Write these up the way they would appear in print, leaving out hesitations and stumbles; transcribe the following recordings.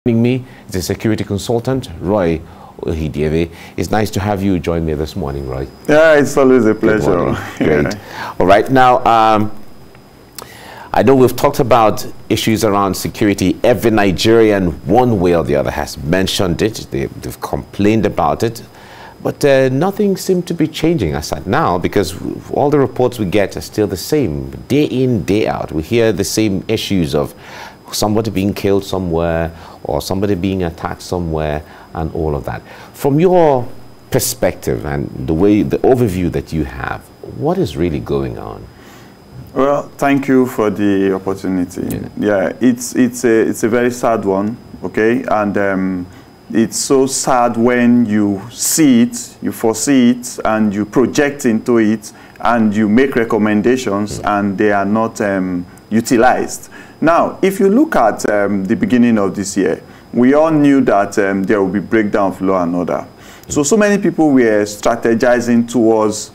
Joining me is a security consultant, Roy Ohidiewe. It's nice to have you join me this morning, Roy. Yeah, it's always a pleasure. Great. All right. Now, I know we've talked about issues around security. Every Nigerian, one way or the other, has mentioned it. They've complained about it. But nothing seems to be changing as at now, because all the reports we get are still the same. Day in, day out, we hear the same issues of somebody being killed somewhere or somebody being attacked somewhere and all of that. From your perspective and the overview that you have, what is really going on? Well, thank you for the opportunity. Yeah, it's a very sad one, okay? And it's so sad when you see it, you foresee it, and you project into it, and you make recommendations, and they are not utilized. Now, if you look at the beginning of this year, we all knew that there will be breakdown of law and order. So many people were strategizing towards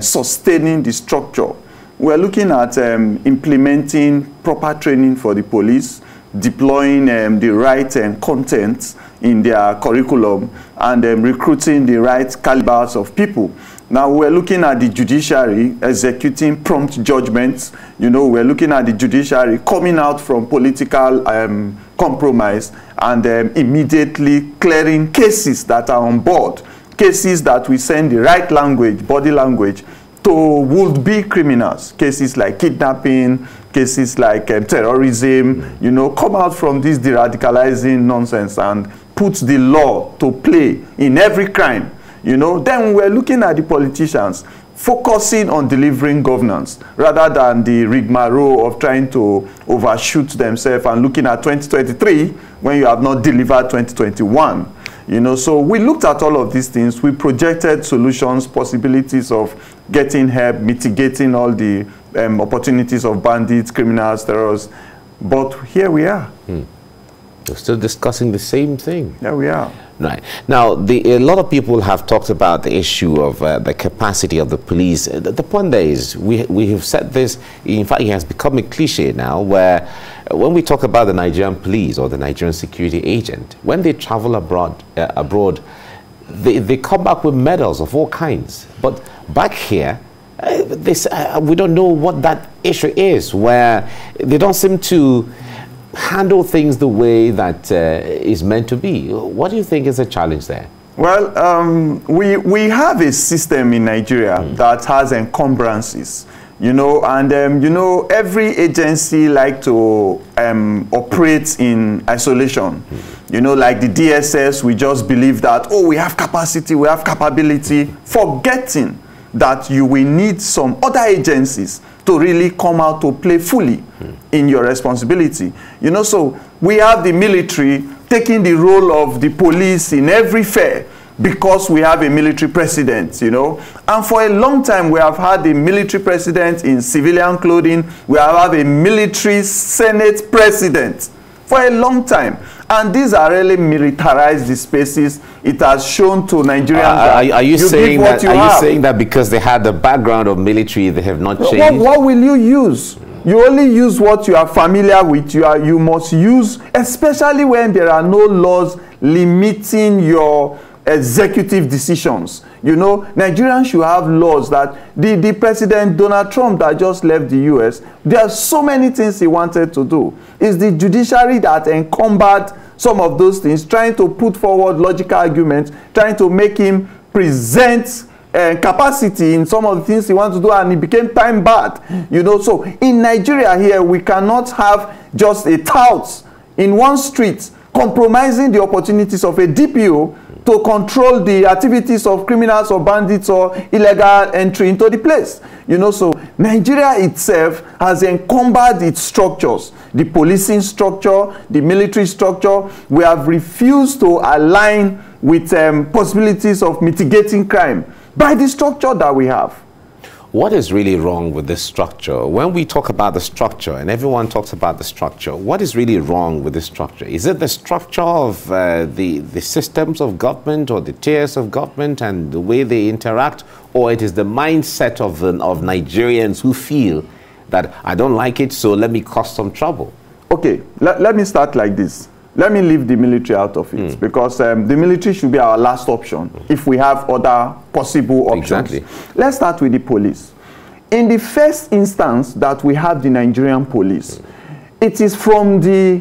sustaining the structure. We're looking at implementing proper training for the police, deploying the right content in their curriculum, and recruiting the right calibers of people. Now we're looking at the judiciary executing prompt judgments. You know, we're looking at the judiciary coming out from political compromise and immediately clearing cases that are on board, cases that we send the right language, body language, to would-be criminals, cases like kidnapping, cases like terrorism, you know, come out from this de-radicalizing nonsense and put the law to play in every crime. You know, then we're looking at the politicians focusing on delivering governance rather than the rigmarole of trying to overshoot themselves and looking at 2023 when you have not delivered 2021. You know, so we looked at all of these things. We projected solutions, possibilities of getting help, mitigating all the opportunities of bandits, criminals, terrorists. But here we are. We're still discussing the same thing. Yeah, we are. Right. Now, a lot of people have talked about the issue of the capacity of the police. The point there is, we have said this, in fact, it has become a cliche now, where when we talk about the Nigerian police or the Nigerian security agent, when they travel abroad, they come back with medals of all kinds. But back here, we don't know what that issue is, where they don't seem to handle things the way that is meant to be. What do you think is the challenge there? Well, we have a system in Nigeria that has encumbrances, you know, and you know, every agency like to operate in isolation. You know, like the DSS, we just believe that, oh, we have capacity, we have capability, forgetting that you will need some other agencies to really come out to play fully in your responsibility. You know, so we have the military taking the role of the police in every fair because we have a military president, you know. And for a long time, we have had a military president in civilian clothing. We have a military Senate president for a long time. And these are really militarized spaces. It has shown to Nigerians are you saying that because they had the background of military, they have not changed? What will you use? You only use what you are familiar with. You must use, especially when there are no laws limiting your executive decisions. You know, Nigerians should have laws that the President Donald Trump that just left the US, there are so many things he wanted to do. It's the judiciary that encumbered some of those things, trying to put forward logical arguments, trying to make him present capacity in some of the things he wants to do, and it became time barred. You know, so in Nigeria here, we cannot have just a tout in one street compromising the opportunities of a DPO to control the activities of criminals or bandits or illegal entry into the place. You know, so Nigeria itself has encumbered its structures, the policing structure, the military structure. We have refused to align with possibilities of mitigating crime by the structure that we have. What is really wrong with this structure? When we talk about the structure, and everyone talks about the structure, what is really wrong with this structure? Is it the structure of the systems of government or the tiers of government and the way they interact, or it is the mindset of Nigerians who feel that I don't like it, so let me cause some trouble? Okay, let me start like this. let me leave the military out of it, because the military should be our last option if we have other possible options. Exactly. Let's start with the police. In the first instance that we have the Nigerian police, it is from the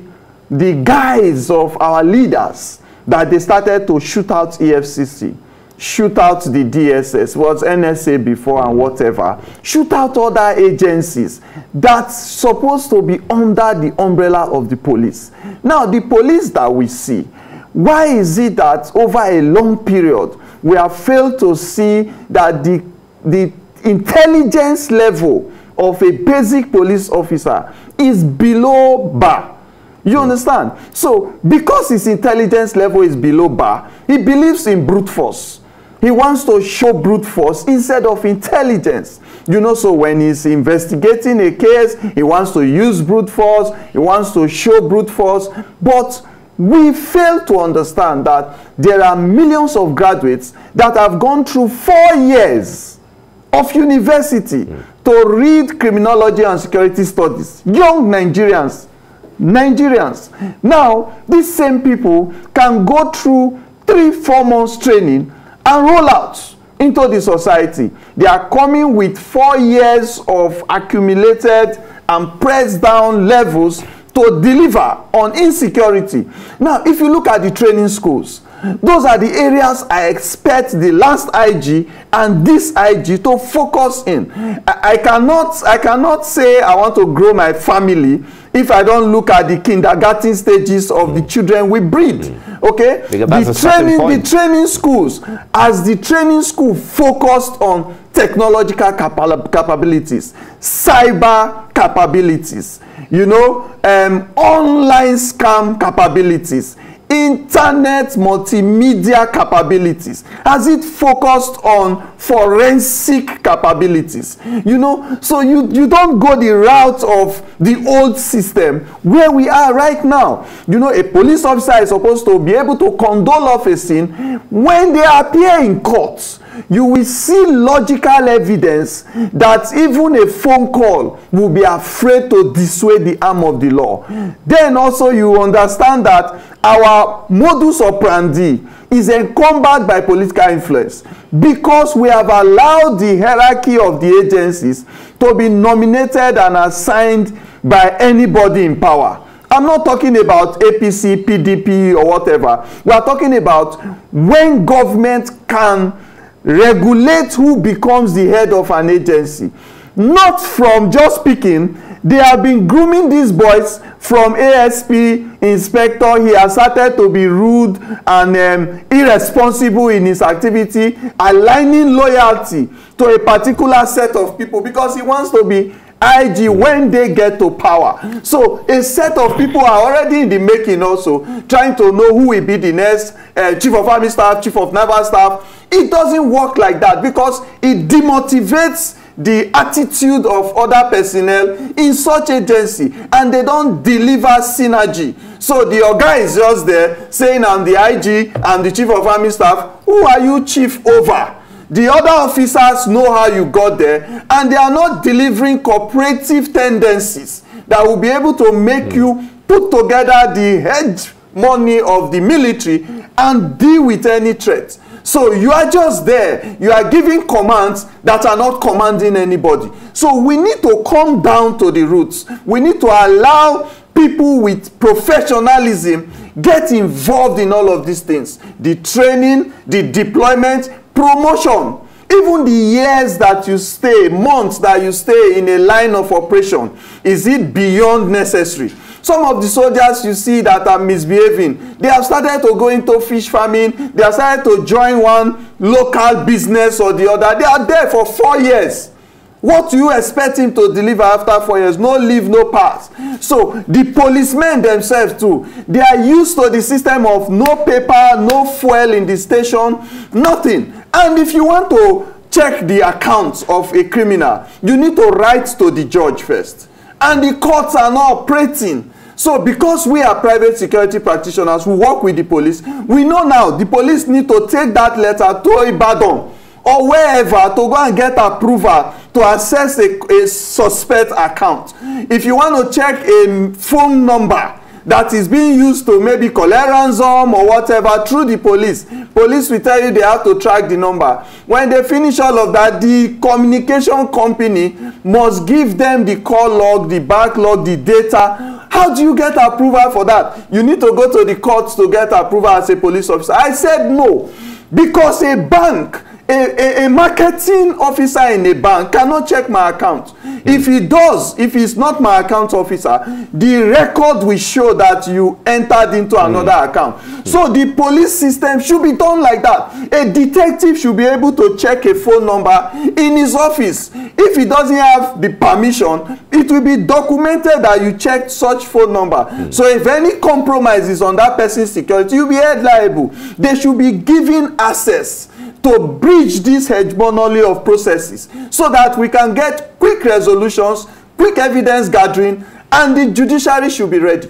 guise of our leaders that they started to shoot out EFCC, shoot out the DSS, was NSA before and whatever, shoot out other agencies that's supposed to be under the umbrella of the police. Now, the police that we see, why is it that over a long period we have failed to see that the intelligence level of a basic police officer is below bar? You understand? So, because his intelligence level is below bar, he believes in brute force. He wants to show brute force instead of intelligence. You know, so when he's investigating a case, he wants to use brute force, he wants to show brute force. But we fail to understand that there are millions of graduates that have gone through 4 years of university to read criminology and security studies. Young Nigerians. Now, these same people can go through 3-4 months training and roll out into the society. They are coming with 4 years of accumulated and pressed down levels to deliver on insecurity. Now, if you look at the training schools, those are the areas I expect the last IG and this IG to focus in. I cannot say I want to grow my family if I don't look at the kindergarten stages of the children we breed. Okay? The training schools, as the training school focused on technological capabilities, cyber capabilities, you know, online scam capabilities, internet multimedia capabilities, has it focused on forensic capabilities? You know, so you don't go the route of the old system where we are right now. You know, a police officer is supposed to be able to condole of a scene. When they appear in court, you will see logical evidence that even a phone call will be afraid to dissuade the arm of the law. Then also you understand that our modus operandi is encumbered by political influence, because we have allowed the hierarchy of the agencies to be nominated and assigned by anybody in power. I'm not talking about APC, PDP or whatever. We are talking about when government can regulate who becomes the head of an agency. Not from just picking. They have been grooming these boys from ASP, inspector. He has started to be rude and irresponsible in his activity, aligning loyalty to a particular set of people because he wants to be IG when they get to power. So a set of people are already in the making also, trying to know who will be the next chief of army staff, chief of naval staff. It doesn't work like that because it demotivates the attitude of other personnel in such agency, and they don't deliver synergy. So the guy is just there saying, I'm the IG, I'm the chief of army staff. Who are you chief over? The other officers know how you got there, and they are not delivering cooperative tendencies that will be able to make you put together the hedge money of the military and deal with any threat. So you are just there. You are giving commands that are not commanding anybody. So we need to come down to the roots. We need to allow people with professionalism get involved in all of these things. The training, the deployment, promotion. Even the years that you stay, months that you stay in a line of operation, is it beyond necessary? Some of the soldiers you see that are misbehaving, they have started to go into fish farming, they have started to join one local business or the other. They are there for 4 years. What do you expect him to deliver after 4 years? No leave, no pass. So the policemen themselves too, they are used to the system of no paper, no fuel in the station, nothing. And if you want to check the accounts of a criminal, you need to write to the judge first. And the courts are not operating. So because we are private security practitioners who work with the police, we know now the police need to take that letter to Ibadan or wherever to go and get approval to access a suspect account. If you want to check a phone number that is being used to maybe collect ransom or whatever through the police. Police will tell you they have to track the number. When they finish all of that, the communication company must give them the call log, the back log, the data. How do you get approval for that? You need to go to the courts to get approval as a police officer. I said no, because a bank, a marketing officer in a bank cannot check my account. If he does, if he's not my account officer, the record will show that you entered into another account. So the police system should be done like that. A detective should be able to check a phone number in his office. If he doesn't have the permission, it will be documented that you checked such phone number. So if any compromise is on that person's security, you'll be held liable. They should be given access to bridge this hegemony of processes so that we can get quick resolutions, quick evidence gathering, and the judiciary should be ready.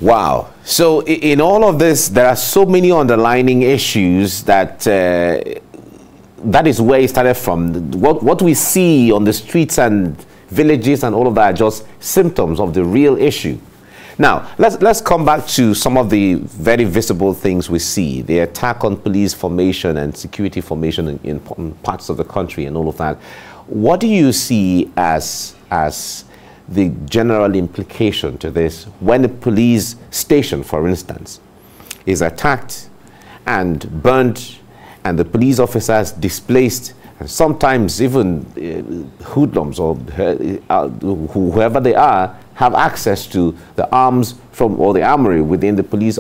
Wow. So in all of this, there are so many underlying issues that that is where it started from. What we see on the streets and villages and all of that are just symptoms of the real issue. Now, let's come back to some of the very visible things we see. The attack on police formation and security formation in parts of the country and all of that. What do you see as the general implication to this when a police station, for instance, is attacked and burnt and the police officers displaced, and sometimes even hoodlums or whoever they are have access to the arms from or the armory within the police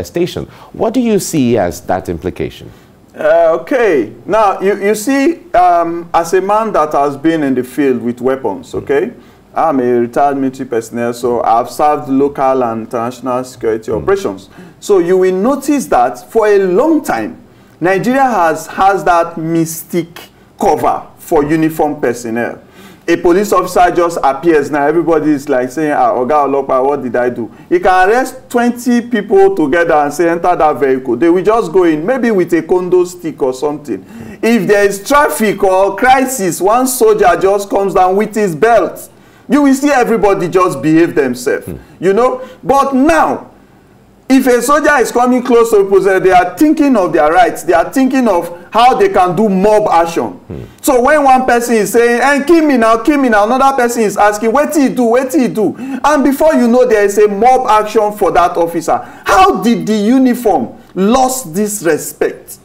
station? What do you see as that implication? Okay, now you see, as a man that has been in the field with weapons, okay, I'm a retired military personnel, so I've served local and international security operations. So you will notice that for a long time, Nigeria has that mystic cover for uniformed personnel. A police officer just appears now, everybody is like saying, Oga Olopa, what did I do? He can arrest 20 people together and say, enter that vehicle. They will just go in, maybe with a condo stick or something. If there is traffic or crisis, one soldier just comes down with his belt. You will see everybody just behave themselves, you know. But now, if a soldier is coming close to people, they are thinking of their rights. They are thinking of how they can do mob action. So when one person is saying, hey, kill me now, another person is asking, what do you do, what do you do? And before you know, there is a mob action for that officer. How did the uniform lost this respect?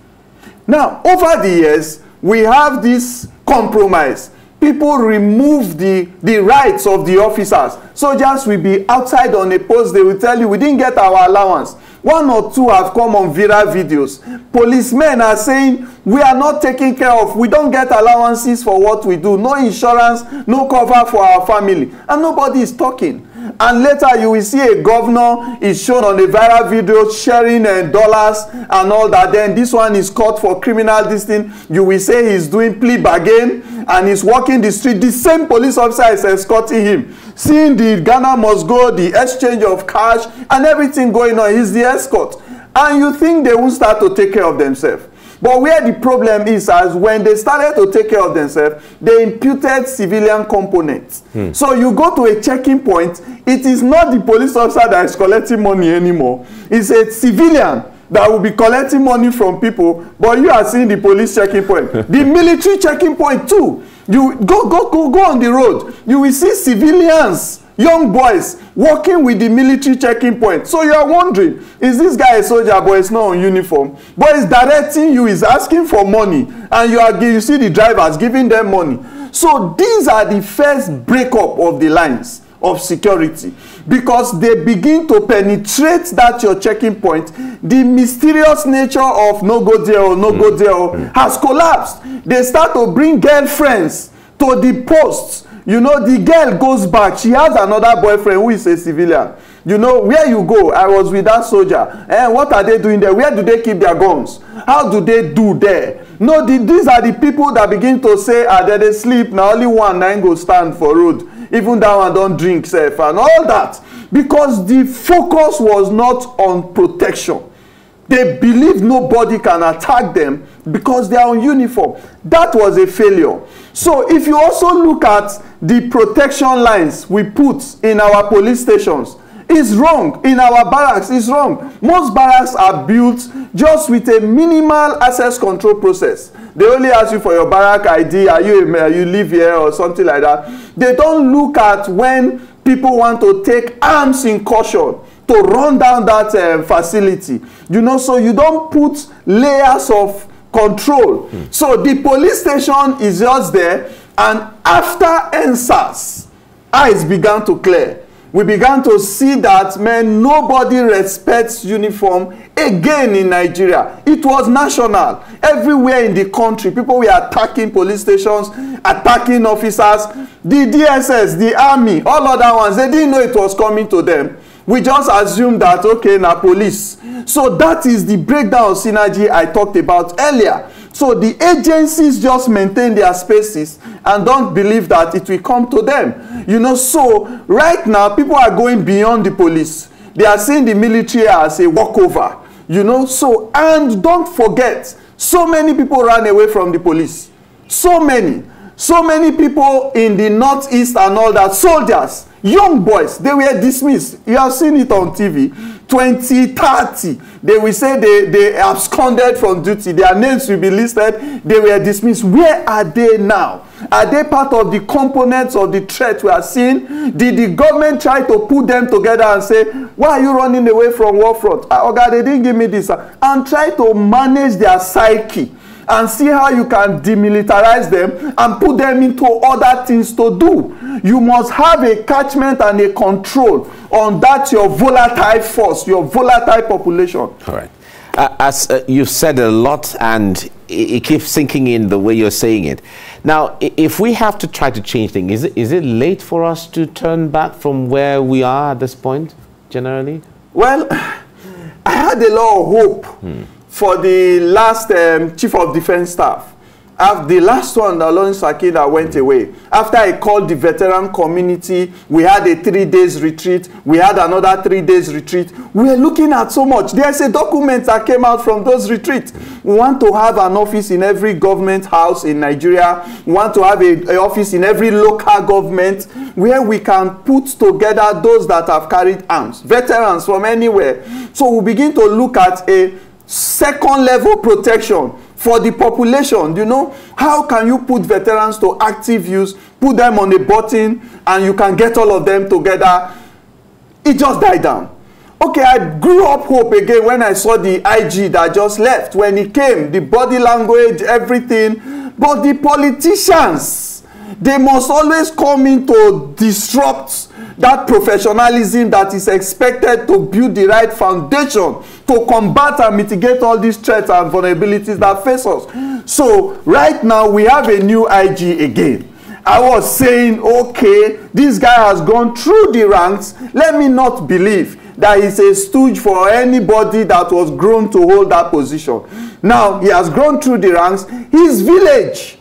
Now, over the years, we have this compromise. People remove the rights of the officers. Soldiers will be outside on a post. They will tell you, we didn't get our allowance. One or two have come on viral videos. Policemen are saying, we are not taken care of. We don't get allowances for what we do. No insurance, no cover for our family. And nobody is talking. And later you will see a governor is shown on a viral video sharing dollars and all that. Then this one is caught for criminal this thing. You will say he's doing plea bargain and he's walking the street. The same police officer is escorting him. Seeing the Ghana must go, the exchange of cash and everything going on. He's the escort. And you think they will start to take care of themselves. But where the problem is, as when they started to take care of themselves, they imputed civilian components. So you go to a checking point, it is not the police officer that is collecting money anymore. It's a civilian that will be collecting money from people, but you are seeing the police checking point. The military checking point too. You go on the road, you will see civilians, young boys working with the military checking point. So you are wondering, is this guy a soldier but he's not on uniform? But he's directing you, he's asking for money, and you see the drivers giving them money. So these are the first breakup of the lines of security, because they begin to penetrate that your checking point. The mysterious nature of no go there or no go there has collapsed. They start to bring girlfriends to the posts. You know, the girl goes back. She has another boyfriend who is a civilian. You know, where you go, I was with that soldier. And what are they doing there? Where do they keep their guns? How do they do there? No, these are the people that begin to say, they sleep. Now only one nine go stand for road. Even that one don't drink safe and all that. Because the focus was not on protection. They believe nobody can attack them because they are on uniform. That was a failure. So if you also look at the protection lines we put in our police stations, it's wrong. In our barracks, it's wrong. Most barracks are built just with a minimal access control process. They only ask you for your barrack ID, you live here or something like that. They don't look at when people want to take arms incursion to run down that facility. You know, so you don't put layers of control. So the police station is just there, and after NSAS, eyes began to clear. We began to see that, man, nobody respects uniform again in Nigeria. It was national. Everywhere in the country, people were attacking police stations, attacking officers. The DSS, the army, all other ones, they didn't know it was coming to them. We just assumed that, okay, now police. So that is the breakdown of synergy I talked about earlier. So the agencies just maintain their spaces and don't believe that it will come to them. You know, so right now, people are going beyond the police. They are seeing the military as a walkover. You know, so, and don't forget, so many people ran away from the police. So many people in the northeast and all that, soldiers, young boys, they were dismissed. You have seen it on TV. 2030, they will say they absconded from duty. Their names will be listed. They were dismissed. Where are they now? Are they part of the components of the threat we are seeing? Did the government try to put them together and say, why are you running away from war front? Oh God, they didn't give me this. And try to manage their psyche and see how you can demilitarize them and put them into other things to do. You must have a catchment and a control on that your volatile force, your volatile population. All right. As you've said a lot, and it keeps sinking in the way you're saying it. Now, if we have to try to change things, is it late for us to turn back from where we are at this point, generally? Well, I had a lot of hope for the last Chief of Defense Staff. The last one, Lawrence Akida, went away. After I called the veteran community, we had a 3 days retreat. We had another 3 days retreat. We were looking at so much. There's a document that came out from those retreats. We want to have an office in every government house in Nigeria. We want to have an office in every local government where we can put together those that have carried arms, veterans from anywhere. So we begin to look at a second level protection for the population. You know, how can you put veterans to active use, put them on a button, and you can get all of them together? It just died down. Okay, I grew up hope again when I saw the IG that just left. When he came, the body language, everything. But the politicians, they must always come in to disrupt that professionalism that is expected to build the right foundation to combat and mitigate all these threats and vulnerabilities that face us. So right now we have a new IG again. I was saying, okay, this guy has gone through the ranks. Let me not believe that he's a stooge for anybody that was grown to hold that position. Now he has gone through the ranks. His village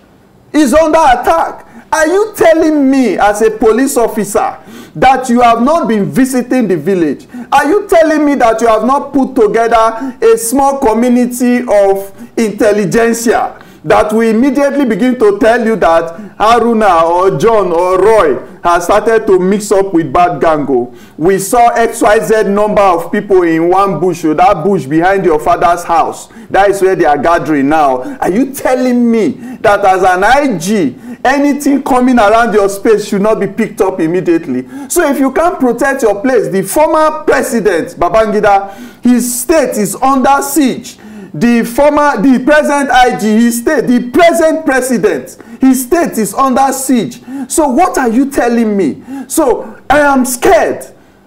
is under attack. Are you telling me as a police officer that you have not been visiting the village? Are you telling me that you have not put together a small community of intelligentsia that will immediately begin to tell you that Haruna or John or Roy has started to mix up with bad gango? We saw XYZ number of people in one bush, or that bush behind your father's house. That is where they are gathering now. Are you telling me that as an IG, anything coming around your space should not be picked up immediately? So if you can't protect your place, the former president, Babangida, his state is under siege. The present IG, his state, the present president, his state is under siege. So what are you telling me? So I am scared.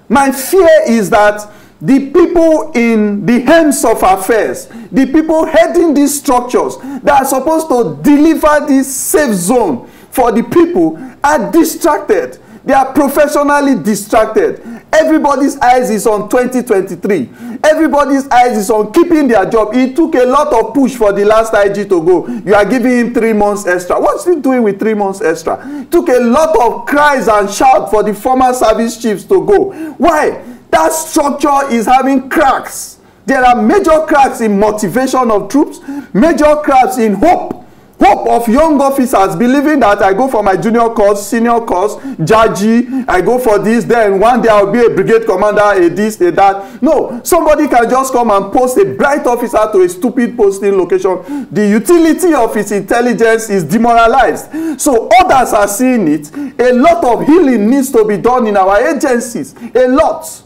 My fear is that the people in the helms of affairs, the people heading these structures that are supposed to deliver this safe zone for the people, are distracted. They are professionally distracted. Everybody's eyes is on 2023. Everybody's eyes is on keeping their job. It took a lot of push for the last IG to go. You are giving him 3 months extra. What's he doing with 3 months extra? It took a lot of cries and shout for the former service chiefs to go. Why? That structure is having cracks. There are major cracks in motivation of troops, major cracks in hope of young officers believing that I go for my junior course, senior course, Jaji, I go for this, then one day I'll be a brigade commander, a this, a that. No, somebody can just come and post a bright officer to a stupid posting location. The utility of his intelligence is demoralized. So others are seeing it. A lot of healing needs to be done in our agencies. A lot.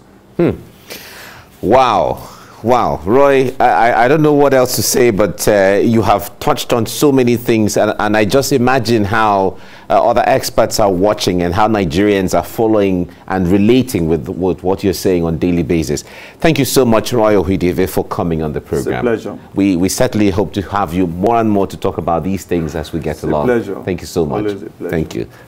Wow. Wow, Roy, I don't know what else to say, but you have touched on so many things, and I just imagine how other experts are watching and how Nigerians are following and relating with what you're saying on a daily basis. Thank you so much, Roy Ohideve, for coming on the program. It's a pleasure. We certainly hope to have you more and more to talk about these things as we get along. It's a pleasure. Thank you so much. Always a pleasure. Thank you.